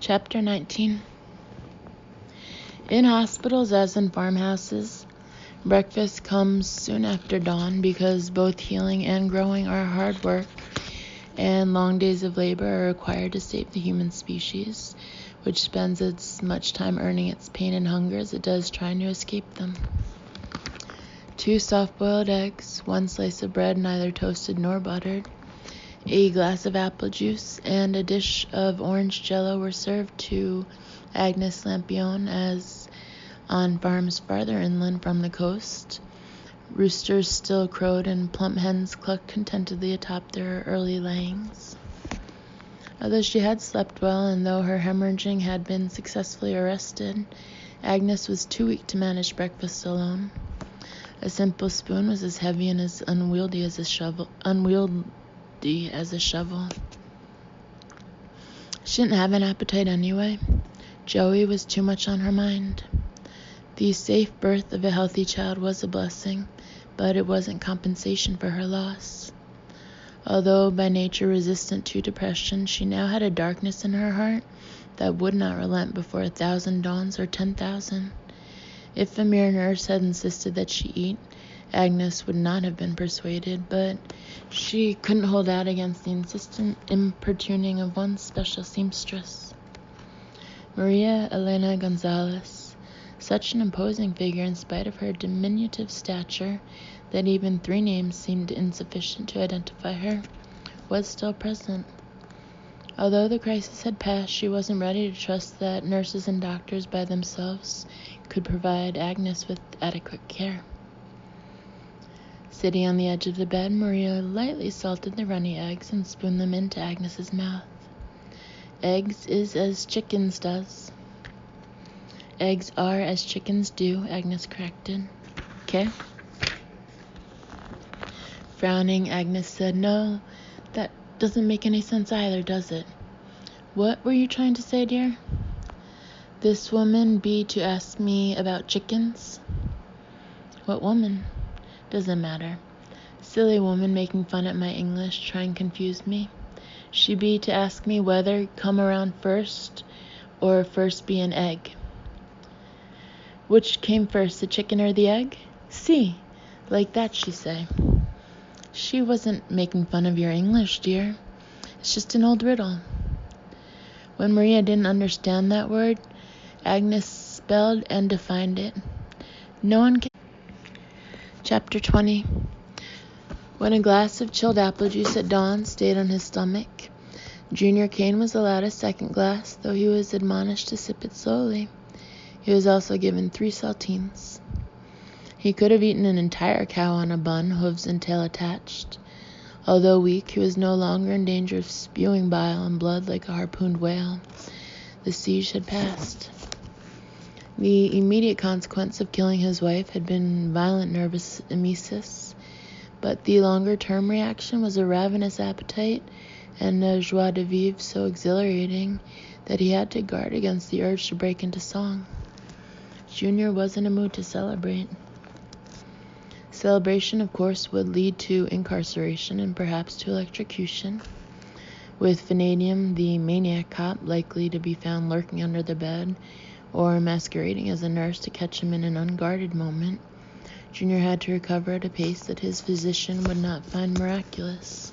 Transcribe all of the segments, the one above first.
Chapter 19. In hospitals, as in farmhouses, breakfast comes soon after dawn because both healing and growing are hard work, and long days of labor are required to save the human species, which spends as much time earning its pain and hunger as it does trying to escape them. 2 soft-boiled eggs, 1 slice of bread neither toasted nor buttered, a glass of apple juice, and a dish of orange jello were served to Agnes Lampion as, on farms farther inland from the coast, roosters still crowed and plump hens clucked contentedly atop their early layings. Although she had slept well, and though her hemorrhaging had been successfully arrested, Agnes was too weak to manage breakfast alone. A simple spoon was as heavy and as unwieldy as a shovel. She didn't have an appetite anyway. Joey was too much on her mind. The safe birth of a healthy child was a blessing, but it wasn't compensation for her loss. Although by nature resistant to depression, she now had a darkness in her heart that would not relent before 1,000 dawns or 10,000. If a mere nurse had insisted that she eat, Agnes would not have been persuaded, but she couldn't hold out against the insistent importuning of one special seamstress, Maria Elena Gonzalez, such an imposing figure in spite of her diminutive stature that even 3 names seemed insufficient to identify her, was still present. Although the crisis had passed, she wasn't ready to trust that nurses and doctors by themselves could provide Agnes with adequate care. Sitting on the edge of the bed, Maria lightly salted the runny eggs and spooned them into Agnes's mouth. Eggs is as chickens does. Eggs are as chickens do, Agnes corrected. Okay? Frowning, Agnes said, "No, that doesn't make any sense either, does it?" "What were you trying to say, dear?" "This woman be to ask me about chickens?" "What woman?" "Doesn't matter. Silly woman making fun at my English, trying to confuse me. She be to ask me whether come around first or first be an egg." "Which came first, the chicken or the egg?" "See, like that she say." "She wasn't making fun of your English, dear. It's just an old riddle." When Maria didn't understand that word, Agnes spelled and defined it. No one can. Chapter 20. When a glass of chilled apple juice at dawn stayed on his stomach, Junior Kane was allowed a second glass, though he was admonished to sip it slowly. He was also given 3 saltines. He could have eaten an entire cow on a bun, hooves and tail attached. Although weak, he was no longer in danger of spewing bile and blood like a harpooned whale. The siege had passed. The immediate consequence of killing his wife had been violent nervous emesis, but the longer-term reaction was a ravenous appetite and a joie de vivre so exhilarating that he had to guard against the urge to break into song. Junior was in a mood to celebrate. Celebration, of course, would lead to incarceration and perhaps to electrocution, with Vanadium, the maniac cop, likely to be found lurking under the bed or masquerading as a nurse to catch him in an unguarded moment. Junior had to recover at a pace that his physician would not find miraculous.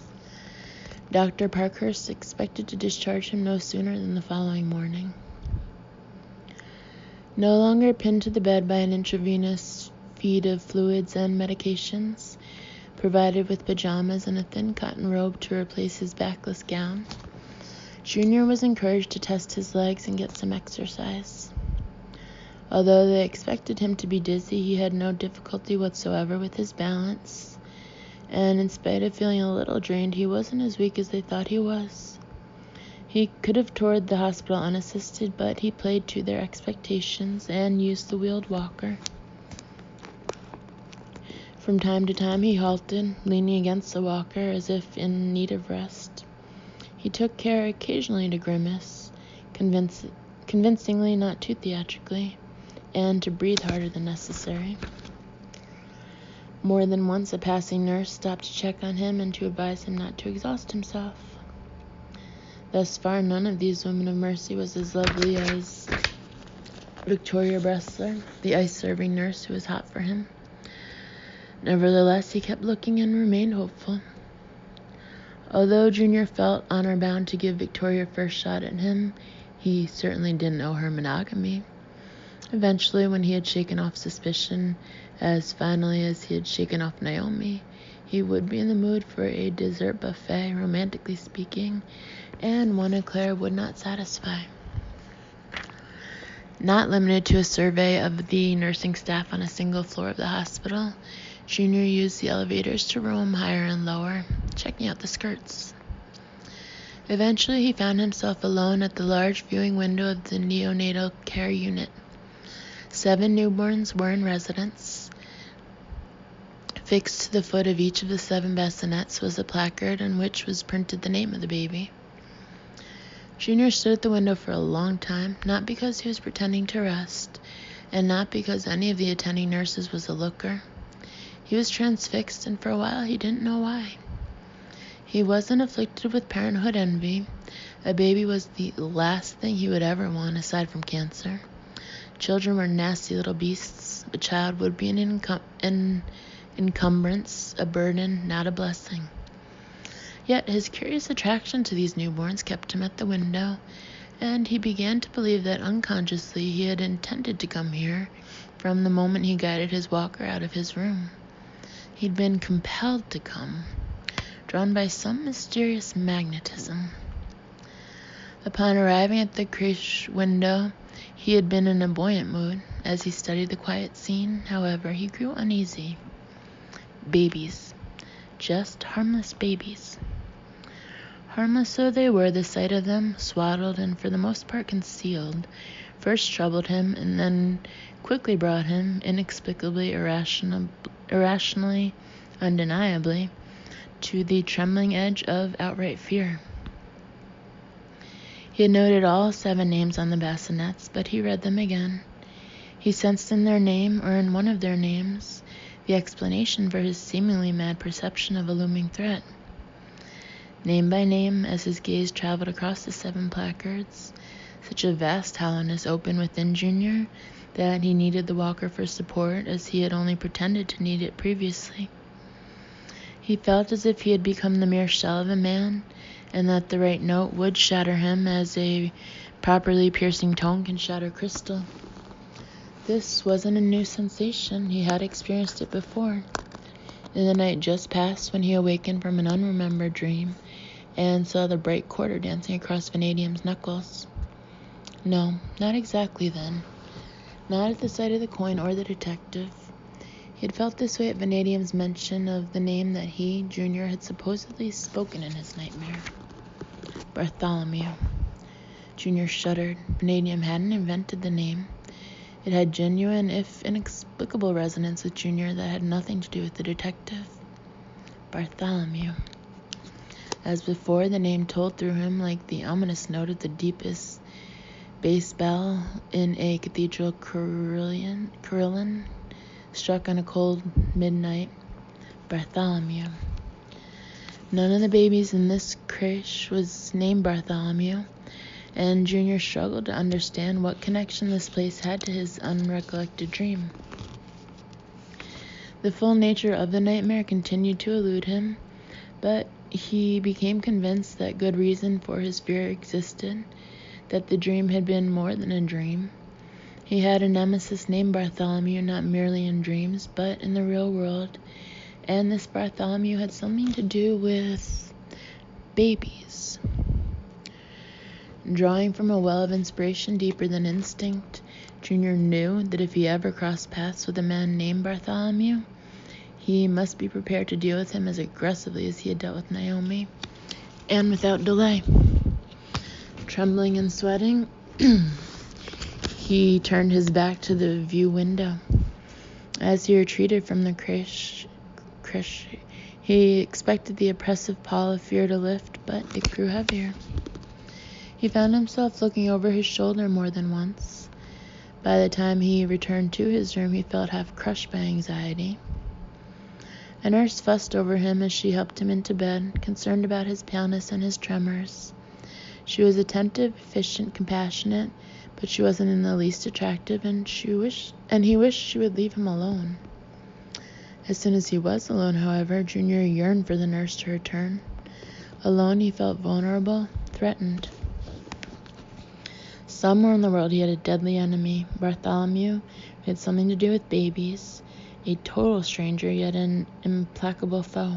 Dr. Parkhurst expected to discharge him no sooner than the following morning. No longer pinned to the bed by an intravenous feed of fluids and medications, provided with pajamas and a thin cotton robe to replace his backless gown, Junior was encouraged to test his legs and get some exercise. Although they expected him to be dizzy, he had no difficulty whatsoever with his balance, and in spite of feeling a little drained, he wasn't as weak as they thought he was. He could have toured the hospital unassisted, but he played to their expectations and used the wheeled walker. From time to time he halted, leaning against the walker as if in need of rest. He took care occasionally to grimace, convincingly, not too theatrically, and to breathe harder than necessary. More than once a passing nurse stopped to check on him and to advise him not to exhaust himself. Thus far, none of these women of mercy was as lovely as Victoria Bressler, the ice-serving nurse who was hot for him. Nevertheless, he kept looking and remained hopeful. Although Junior felt honor-bound to give Victoria a first shot at him, he certainly didn't owe her monogamy. Eventually, when he had shaken off suspicion, as finally as he had shaken off Naomi, he would be in the mood for a dessert buffet, romantically speaking, and one Eclair would not satisfy. Not limited to a survey of the nursing staff on a single floor of the hospital, Junior used the elevators to roam higher and lower, checking out the skirts. Eventually, he found himself alone at the large viewing window of the neonatal care unit. 7 newborns were in residence. Fixed to the foot of each of the 7 bassinets was a placard on which was printed the name of the baby. Junior stood at the window for a long time, not because he was pretending to rest, and not because any of the attending nurses was a looker. He was transfixed, and for a while he didn't know why. He wasn't afflicted with parenthood envy. A baby was the last thing he would ever want aside from cancer. Children were nasty little beasts. A child would be an encumbrance, a burden, not a blessing. Yet his curious attraction to these newborns kept him at the window, and he began to believe that unconsciously he had intended to come here from the moment he guided his walker out of his room. He'd been compelled to come, drawn by some mysterious magnetism. Upon arriving at the creche window, he had been in a buoyant mood. As he studied the quiet scene, however, he grew uneasy. Babies. Just harmless babies. Harmless though they were, the sight of them, swaddled and for the most part concealed, first troubled him and then quickly brought him, inexplicably, irrationally, undeniably, to the trembling edge of outright fear. He had noted all 7 names on the bassinets, but he read them again. He sensed in their name, or in one of their names, the explanation for his seemingly mad perception of a looming threat. Name by name, as his gaze traveled across the 7 placards, such a vast hollowness opened within Junior that he needed the walker for support as he had only pretended to need it previously. He felt as if he had become the mere shell of a man, and that the right note would shatter him as a properly piercing tone can shatter crystal. This wasn't a new sensation. He had experienced it before, in the night just past when he awakened from an unremembered dream and saw the bright quarter dancing across Vanadium's knuckles. No, not exactly then. Not at the sight of the coin or the detective. He had felt this way at Vanadium's mention of the name that he, Junior, had supposedly spoken in his nightmare. Bartholomew. Junior shuddered. Vanadium hadn't invented the name. It had genuine, if inexplicable, resonance with Junior that had nothing to do with the detective. Bartholomew. As before, the name told through him like the ominous note of the deepest bass bell in a cathedral carillon struck on a cold midnight. Bartholomew. None of the babies in this creche was named Bartholomew, and Junior struggled to understand what connection this place had to his unrecollected dream. The full nature of the nightmare continued to elude him, but he became convinced that good reason for his fear existed, that the dream had been more than a dream. He had a nemesis named Bartholomew, not merely in dreams, but in the real world, and this Bartholomew had something to do with babies. Drawing from a well of inspiration deeper than instinct, Junior knew that if he ever crossed paths with a man named Bartholomew, he must be prepared to deal with him as aggressively as he had dealt with Naomi, and without delay. Trembling and sweating, he turned his back to the view window. As he retreated from the creche, he expected the oppressive pall of fear to lift, but it grew heavier. He found himself looking over his shoulder more than once. By the time he returned to his room, he felt half crushed by anxiety. A nurse fussed over him as she helped him into bed, concerned about his paleness and his tremors. She was attentive, efficient, compassionate, but she wasn't in the least attractive, and he wished she would leave him alone. As soon as he was alone, however, Junior yearned for the nurse to return. Alone, he felt vulnerable, threatened. Somewhere in the world he had a deadly enemy, Bartholomew, who had something to do with babies, a total stranger, yet an implacable foe.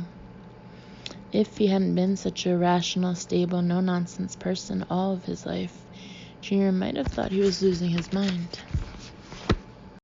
If he hadn't been such a rational, stable, no-nonsense person all of his life, Junior might have thought he was losing his mind.